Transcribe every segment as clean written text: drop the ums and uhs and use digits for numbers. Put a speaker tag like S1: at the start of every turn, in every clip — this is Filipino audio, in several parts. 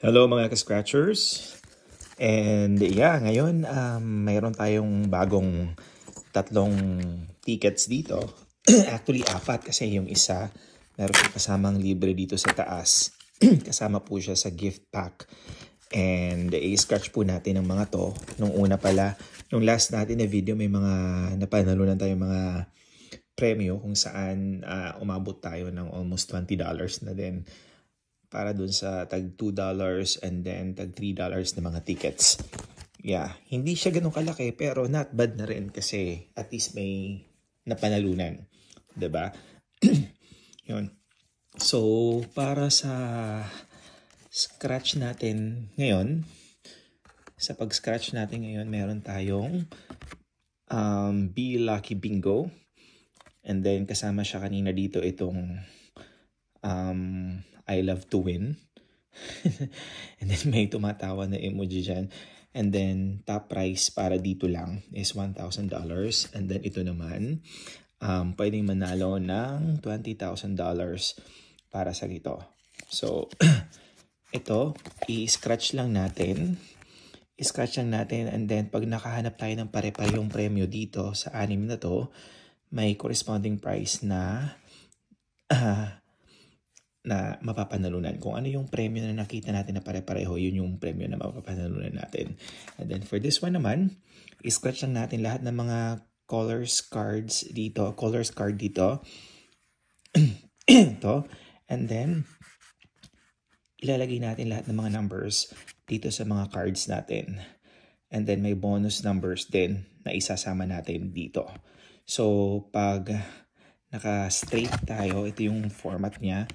S1: Hello mga ka-scratchers. And yeah, ngayon mayroon tayong bagong tatlong tickets dito. Actually, apat kasi yung isa meron siyang kasamang libre dito sa taas. Kasama po siya sa gift pack. And i-scratch po natin ang mga to. Nung una pala, nung last natin na video, may mga napanalunan tayong mga premyo kung saan umabot tayo ng almost $20 na din para dun sa tag $2 and then tag $3 na mga tickets. Yeah, hindi siya ganun kalaki pero not bad na rin kasi at least may napanalunan. 'Di ba? Yun. So, para sa scratch natin ngayon, sa pag-scratch natin ngayon, meron tayong Be Lucky Bingo. And then kasama siya kanina dito itong I love to win. And then may tumatawa na emoji dyan. And then top price para dito lang is $1,000. And then ito naman, pwedeng manalo ng $20,000 para sa ito. So, ito, i-scratch lang natin. I-scratch lang natin and then pag nakahanap tayo ng pare-parehong premyo dito sa anim na to, may corresponding price na mapapanalunan. Kung ano yung premyo na nakita natin na pare-pareho, yun yung premyo na mapapanalunan natin. And then for this one naman, i-scratch lang natin lahat ng mga colors card dito. Ito. And then, ilalagay natin lahat ng mga numbers dito sa mga cards natin. And then may bonus numbers din na isasama natin dito. So, pag naka-straight tayo, ito yung format niya.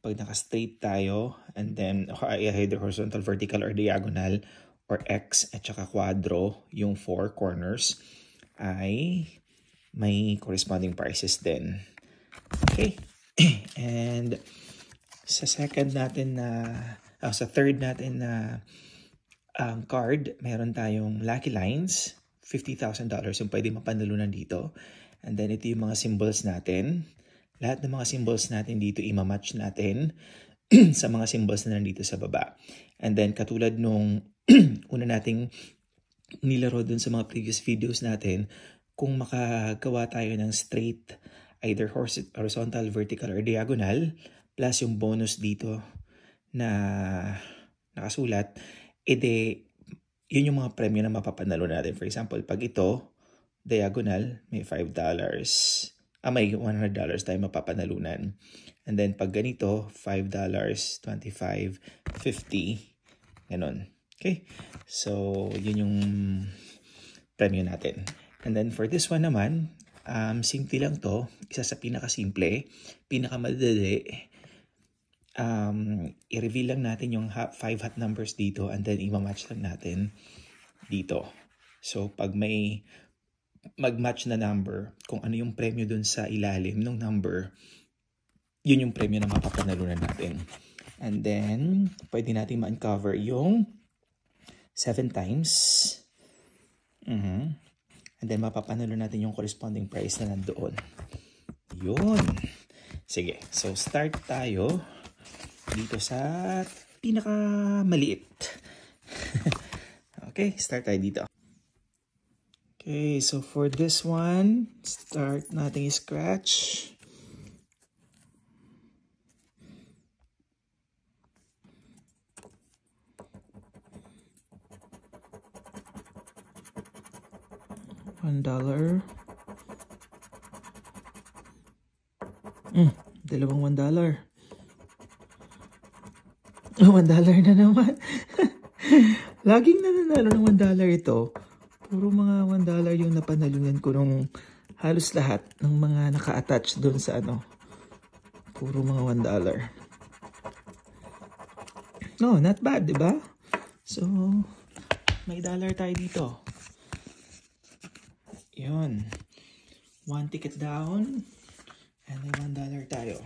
S1: Pag naka-straight tayo, and then either horizontal, vertical, or diagonal, or X at saka quadro, yung 4 corners, ay may corresponding prices din. Okay? And sa third natin na card, meron tayong Lucky Lines, $50,000 yung pwede mapanalunan dito. And then ito yung mga symbols natin. Lahat ng mga symbols natin dito i-match natin sa mga symbols na nandito sa baba. And then katulad nung una nating nilaro dun sa mga previous videos natin, kung makagawa tayo ng straight, either horizontal, vertical, or diagonal, plus yung bonus dito na nakasulat, edi yun yung mga premyo na mapapanalo natin. For example, pag ito, diagonal, may $5. May $100 tayo mapapanalunan. And then pag ganito, $5, $25, $50. Ganon. Okay? So, yun yung premyo natin. And then for this one naman, simple lang to. Isa sa pinakasimple, pinakamadali. I-reveal lang natin yung 5 hot numbers dito and then i-match lang natin dito. So, pag may mag-match na number, kung ano yung premyo dun sa ilalim ng number, yun yung premyo na mapapanalunan natin. And then, pwede natin ma-uncover yung 7 times. And then, mapapanalunan natin yung corresponding price na nandoon. Yun. Sige. So, start tayo dito sa pinakamaliit. Okay, start tayo dito. Okay, so for this one, start natin i-scratch. $1. Dalawang $1. $1 na naman. Laging nananalo ng $1 ito. Puro mga $1 yung napanalunan ko nung halos lahat ng mga naka-attach doon sa Puro mga $1. No, not bad, di ba? So, may dollar tayo dito. Yun. 1 ticket down. And may $1 tayo.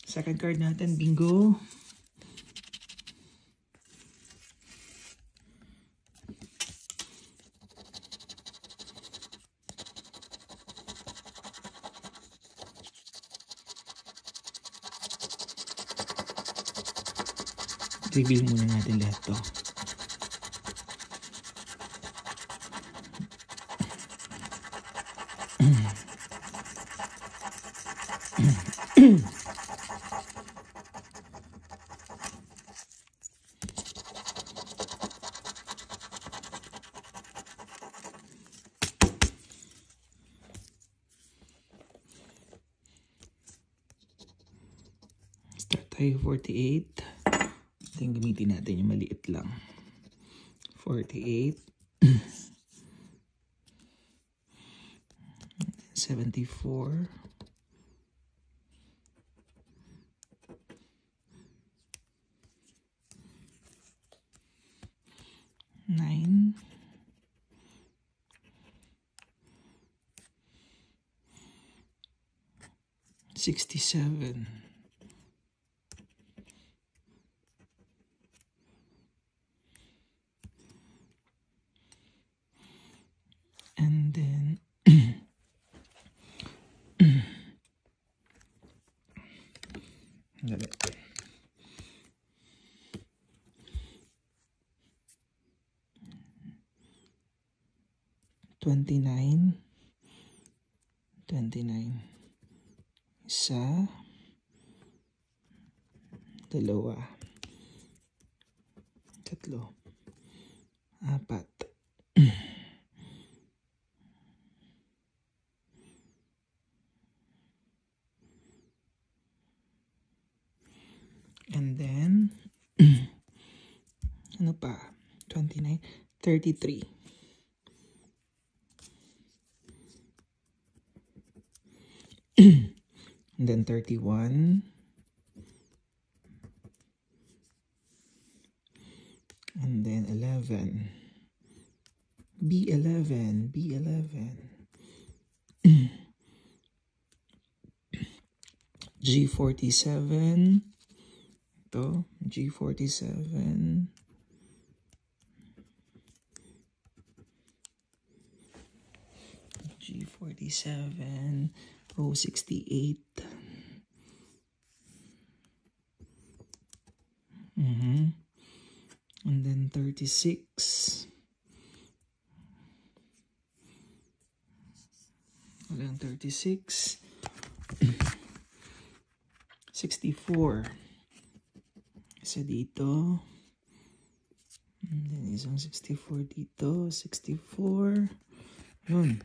S1: Second card natin, bingo. Reveal muna natin lahat to. Start tayo 48. Then gamitin natin yung maliit lang. 48. 74. 9. 67. And then 29. 29. Isa. Dalawa. Tatlo. Apat. And then, ano pa? 29, 33. And then 31. And then 11. B11, B11. G47. Ito, G47. G47. O68. And then 36. Walang 36. 64. Isa dito. And then isang 64 dito. 64. Yun.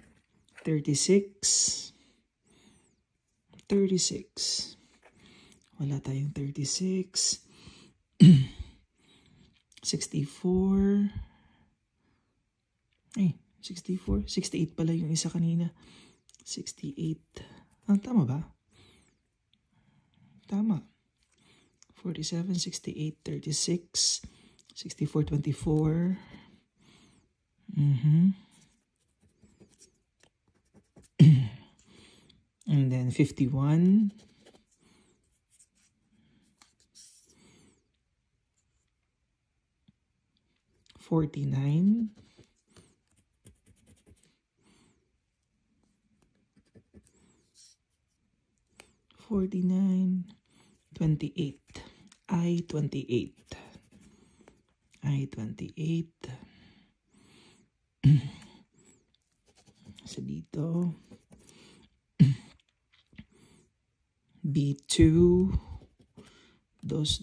S1: 36. 36. Wala tayong 36. 64. Ay, 64. 68 pala yung isa kanina. 68. Ah, tama ba? Tama. 47, 68, 36, 64, 24. And then 51. 49. 49. 28. I-28. I-28. So dito. B2. Dos.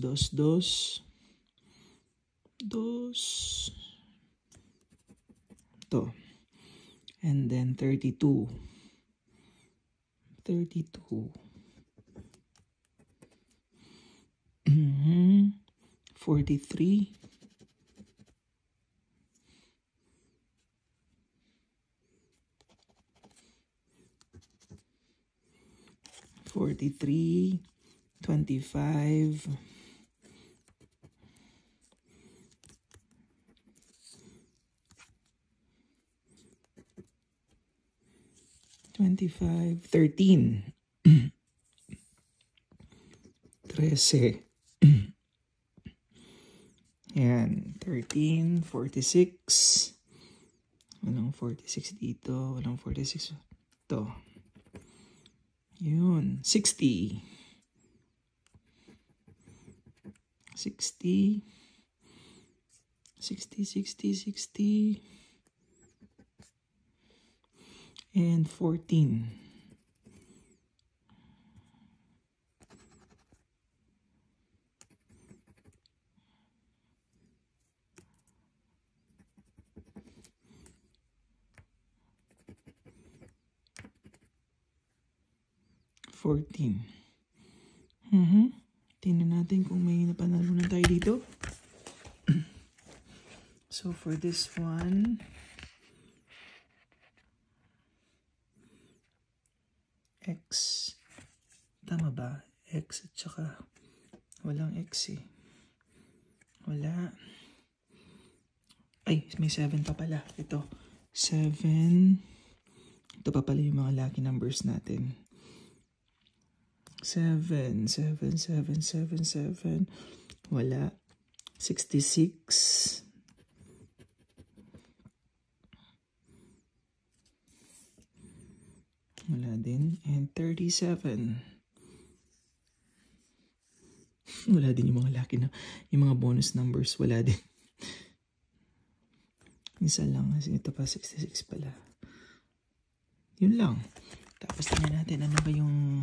S1: Ito. And then 32. 32. 43. 43. 25. 25. 13. 13. Yan, 13, 46. Walang 46 dito, walang 46. Ito. Yun, 60. 60, 60, 60, 60, and 14. Tingnan natin kung may napanalo na tayo dito. So for this one, X, tama ba? X at saka walang X eh. Wala. Ay, may 7 pa pala. Ito, 7. Ito pa pala yung mga lucky numbers natin. 7, 7, 7, 7, 7. Wala. 66. Wala din. And 37. Wala din yung mga lucky na, yung mga bonus numbers. Wala din. Isa lang. Kasi ito pa 66 pala. Yun lang. Tapos tingnan natin ano ba yung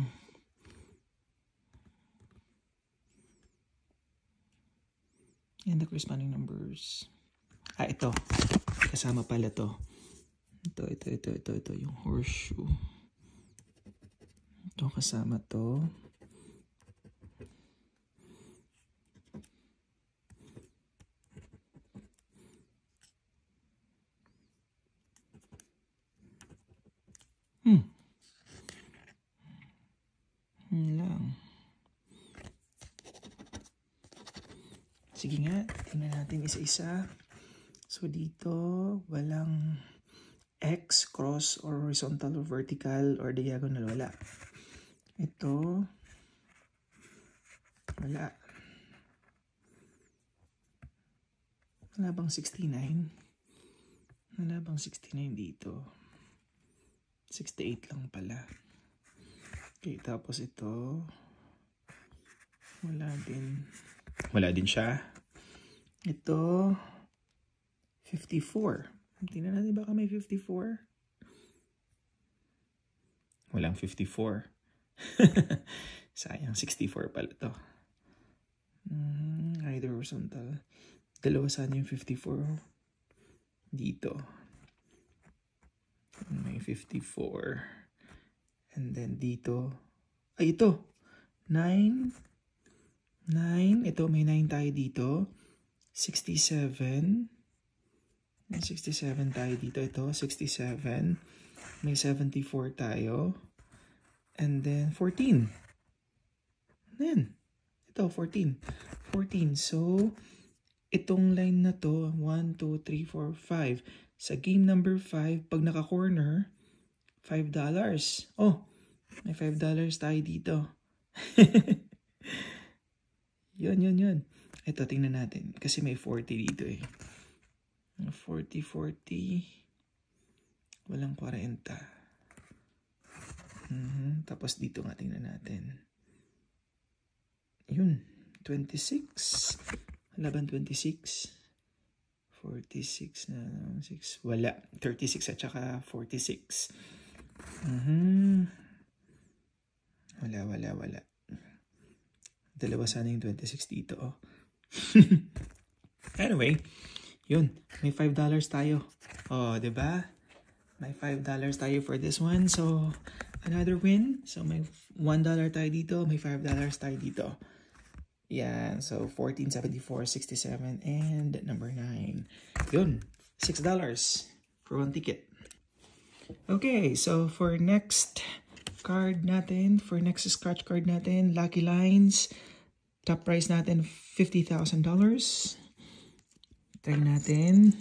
S1: and the corresponding numbers. Ito. Kasama pala to. Ito. Yung horseshoe. Ito kasama to. Lang. Sige nga, tingnan natin isa-isa. So dito, walang X, cross, or horizontal, or vertical, or diagonal. Wala. Ito, wala. Wala bang 69? Wala bang 69 dito? 68 lang pala. Okay, tapos ito, wala din. Wala din siya. Ito, 54. Tingnan natin baka may 54. Walang 54. Sayang, 64 pala to. Either horizontal. Dalawa sana yung 54. Dito. May 54. And then dito. Ay, ito. 9. 9. Ito, may 9 tayo dito. 67. May 67 tayo dito. Ito, 67. May 74 tayo. And then 14. Then, ito, 14. 14. So, itong line na to, 1, 2, 3, 4, 5. Sa game number 5, pag naka-corner, $5. Oh, may $5 tayo dito. Yun. Ito, tingnan natin. Kasi may 40 dito eh. 40. Walang 40. Tapos dito nga tingnan natin. Yun, 26. Wala bang 26? 46 na 6. Wala. 36 at saka 46. Wala. Dalawa sana yung 26 dito. Oh. Anyway, yun. May $5 tayo. Oh, diba? May $5 tayo for this one. So, another win. So, may $1 tayo dito. May $5 tayo dito. Yan. So, 14, 74, 67, and number 9. Yun. $6 for one ticket. Okay. So, for next card natin, for next scratch card natin, Lucky Lines, top price natin, $50,000. Try natin.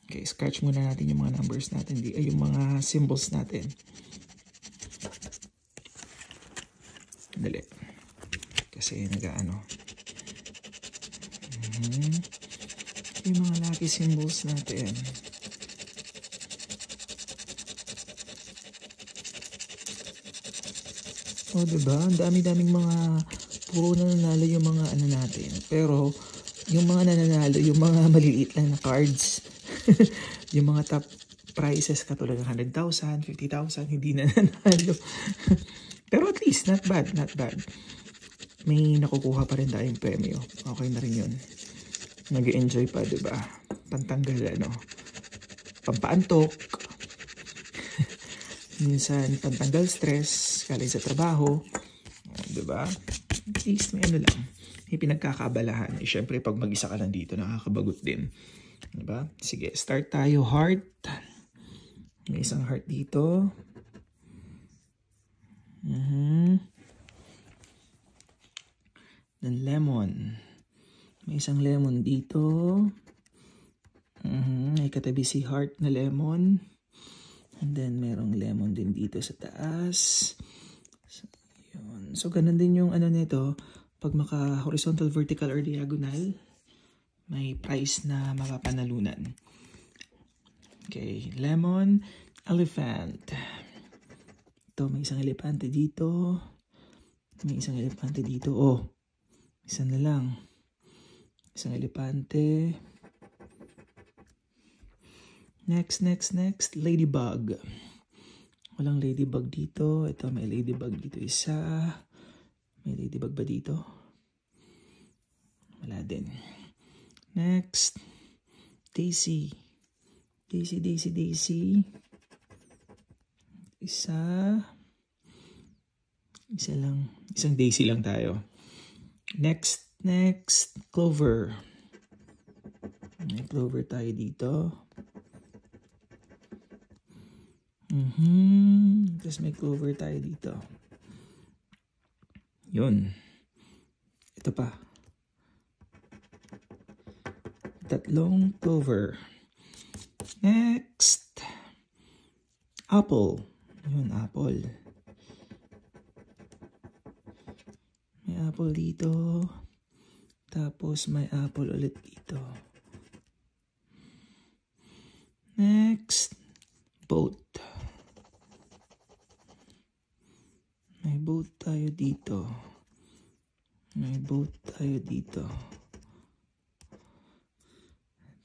S1: Okay, scratch muna natin yung mga numbers natin, yung mga symbols natin. Dali. Kasi nag-ano. Yung mga lucky symbols natin. Oh, diba? Ang dami-daming mga puro nananalo yung mga ano natin. Pero, yung mga nananalo, yung mga maliliit lang na cards, yung mga top prices katulad ng 100,000, 50,000, hindi nananalo. Pero at least, not bad, not bad. May nakukuha pa rin tayong premyo. Okay na rin yun. Nag-enjoy pa, diba? Pantanggal, ano, pampaantok. Minsan, pantanggal stress, galing sa trabaho. Diba? At least, may ano lang. May pinagkakabalahan. Eh, syempre, pag mag-isa ka lang dito, nakakabagot din. Diba? Sige, start tayo. Heart. May isang heart dito. Then lemon. May isang lemon dito. May katabi si heart na lemon. And then merong lemon din dito sa taas. So, yun. So ganun din yung ano nito. Pag maka horizontal, vertical, or diagonal, may price na mapapanalunan. Okay. Lemon, elephant. Ito, may isang elepante dito. May isang elepante dito. Oh, isa na lang. Isang elepante. Next. Ladybug. Walang ladybug dito. Ito, may ladybug dito isa. May ladybug ba dito? Wala din. Next. Daisy. Daisy. Isa lang. Isang daisy lang tayo. Next. Clover. May clover tayo dito. Tapos may clover tayo dito. Yun. Ito pa. 3 clover. Next. Apple. Yun, apple. May apple dito. Tapos may apple ulit dito. Next. Boat. May boat tayo dito.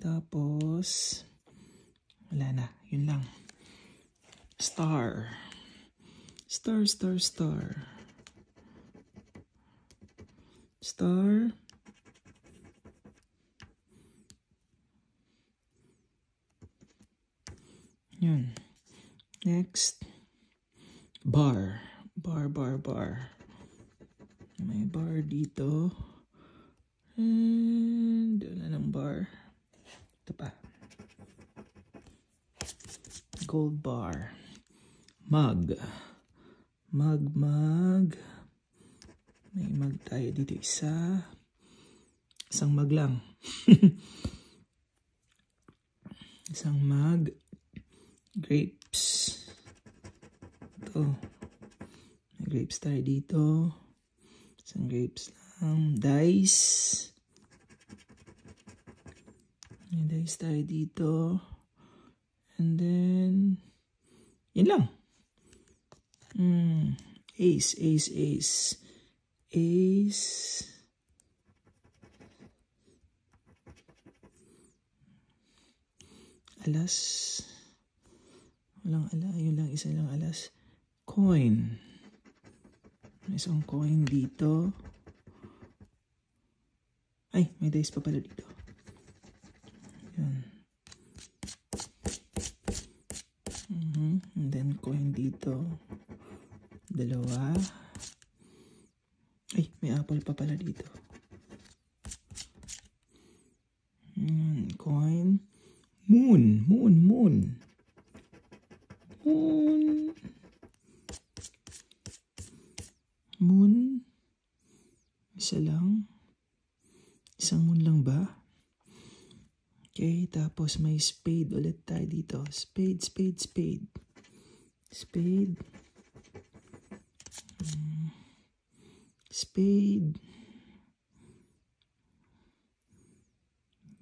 S1: Tapos, wala na. Yun lang. Star. Yun. Next. Bar. May bar dito. And wala ng bar. Ito pa. Gold bar. Mug. May mug tayo dito isa. Isang mug lang. Isang mug. Grapes. Ito. May grapes tayo dito. Isang grapes lang. Dice. May dice tayo dito. And then, yun lang. Ace. Alas. Walang ala. Yun lang, isa lang alas. Coin. May isang coin dito. Ay, may dice pa pala dito. Yun. And then coin dito. 2. Ay, may apple pa pala dito. Coin. Moon. Isa lang. Isang moon lang ba? Okay, tapos may spade ulit tayo dito. Spade.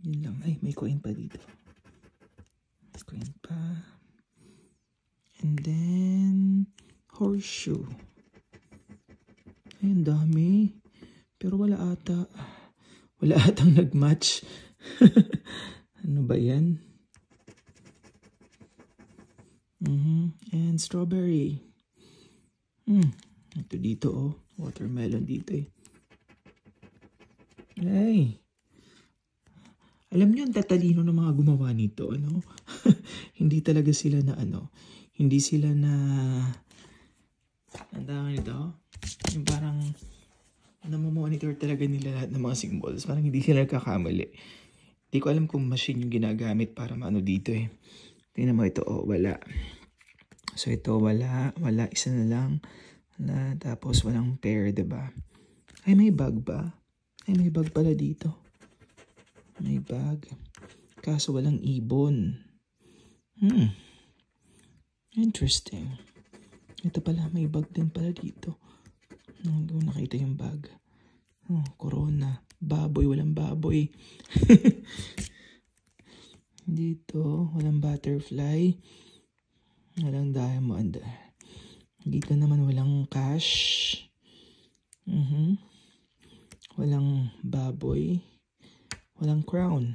S1: Yun lang. Ay, may coin pa dito. And then, horseshoe. Ay, ang dami. Pero wala ata. Wala atang nag-match. Ano ba yan? And strawberry. Ito dito oh. Watermelon dito eh. Ay. Alam niyo, ang tatalino ng mga gumawa nito, ano? Hindi talaga sila na ano. Hindi sila na... Ang dami nito. Yung parang... namomonitor talaga nila lahat ng mga symbols. Parang hindi sila nagkakamali. Hindi ko alam kung machine yung ginagamit para maano dito eh. Tingnan mo ito, oh, wala. So ito, wala. Wala, isa na lang. Wala, tapos walang pair, diba? Ay, may bag ba? Ay, may bag pala dito. May bag. Kaso walang ibon. Interesting. Ito pala, may bag din pala dito. Hindi ko nakita yung bag. Oh, corona. Baboy, walang baboy. Dito, walang butterfly. Walang diamond. Dito naman walang cash. Walang baboy. Walang crown.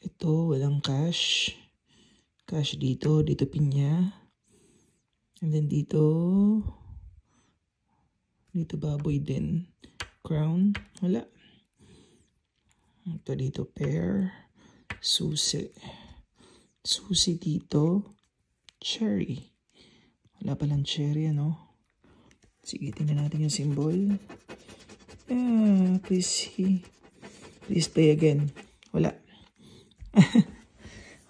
S1: Ito, walang cash. Cash dito. Dito pinya. And then dito... Dito baboy din. Crown. Wala. Ito dito pear. Susi. Susi dito. Cherry. Wala palang cherry, ano? Sige, tingnan natin yung symbol. Please play again. Wala.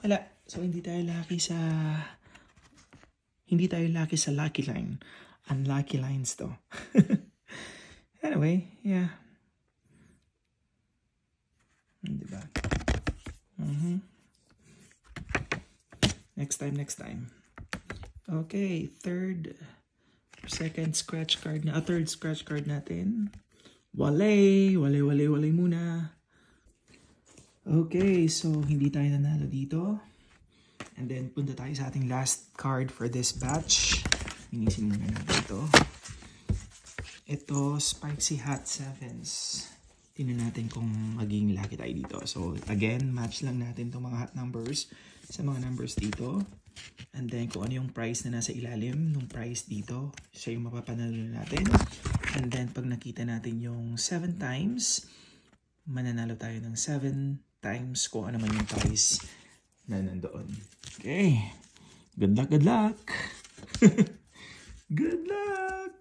S1: Wala. So, hindi tayo lucky sa lucky line. Unlucky lines to. Anyway, yeah. Diba? Next time. Okay, second scratch card na, third scratch card natin. Wale muna. Okay, so hindi tayo nanalo dito. And then punta tayo sa ating last card for this batch. Inisin muna natin ito. Ito, Spicy Hot Sevens. Tingnan natin kung maging lucky tayo dito. So, again, match lang natin itong mga hot numbers sa mga numbers dito. And then, kung ano yung price na nasa ilalim ng price dito, siya yung mapapanalo natin. And then, pag nakita natin yung 7 times, mananalo tayo ng 7 times kung ano man yung price na nandoon. Okay. Good luck, good luck. Good luck.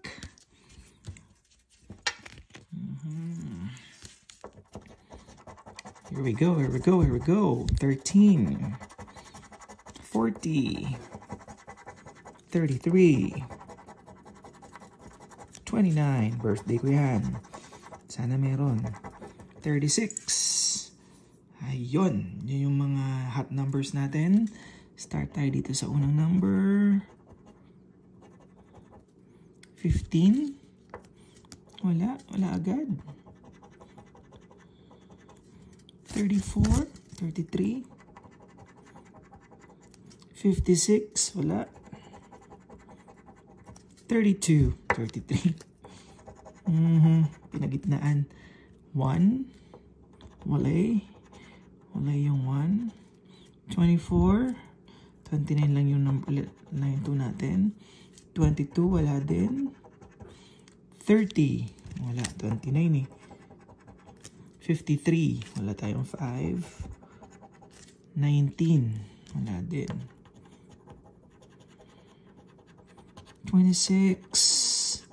S1: Here we go. 13. 40. 33. 29. Birthday ko yan. Sana meron. 36. Ayun. Yun yung mga hot numbers natin. Start tayo dito sa unang number. 15. Wala agad. 34. 33. 56. Wala. 32. 33. Pinagitnaan. 1. Wala yung 1. 24. 29 lang yung number line 2 natin. 22, wala din. 30, wala. 29 eh. 53, wala tayong 5. 19, wala din. 26,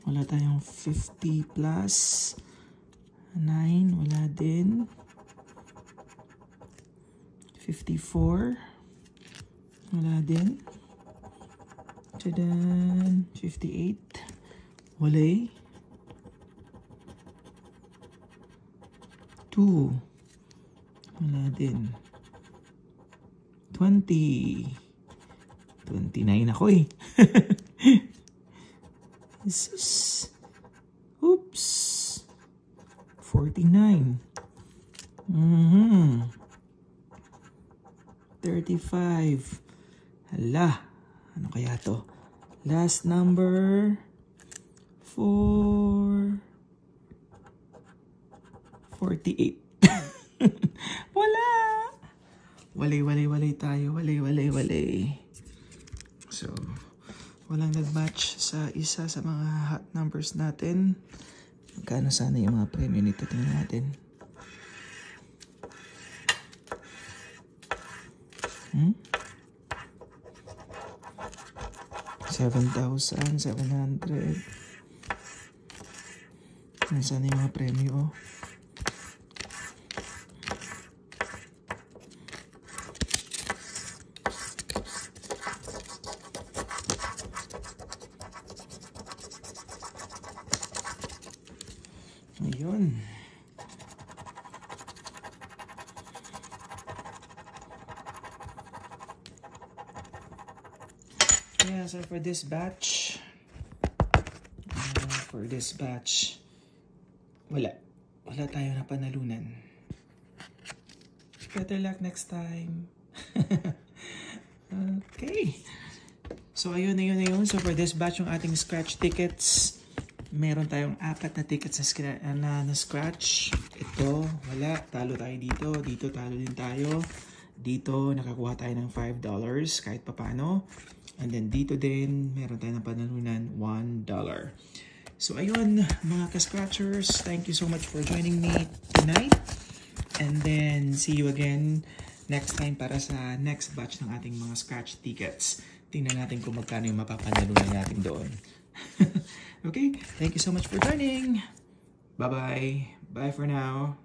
S1: wala tayong 50 plus. 9, wala din. 54, wala din. Tadan, 58, wala. 2, wala din. 20, 29 ako eh. Jesus. Oops. 49. 35. Hala. Ano kaya to? Last number. 48. Wala! Walay tayo. Walay. So, walang nag-match sa isa sa mga hot numbers natin. Magkano sana yung mga premyo nito? Tingnan natin. $7,700. Nasaan yung mga premyo? Ayun. Yeah, so for this batch, wala tayo na panalunan. Better luck next time. Okay. So ayun. So for this batch, yung ating scratch tickets, meron tayong 4 na tickets na scratch. Ito, wala. Talo tayo dito. Dito, talo din tayo. Dito, nakakuha tayo ng $5 kahit papano. And then dito din, meron tayong panalunan $1. So ayun, mga ka-scratchers, thank you so much for joining me tonight. And then, see you again next time para sa next batch ng ating mga scratch tickets. Tingnan natin kung magkano yung mapapanalunan natin doon. Okay, thank you so much for joining. Bye-bye. Bye for now.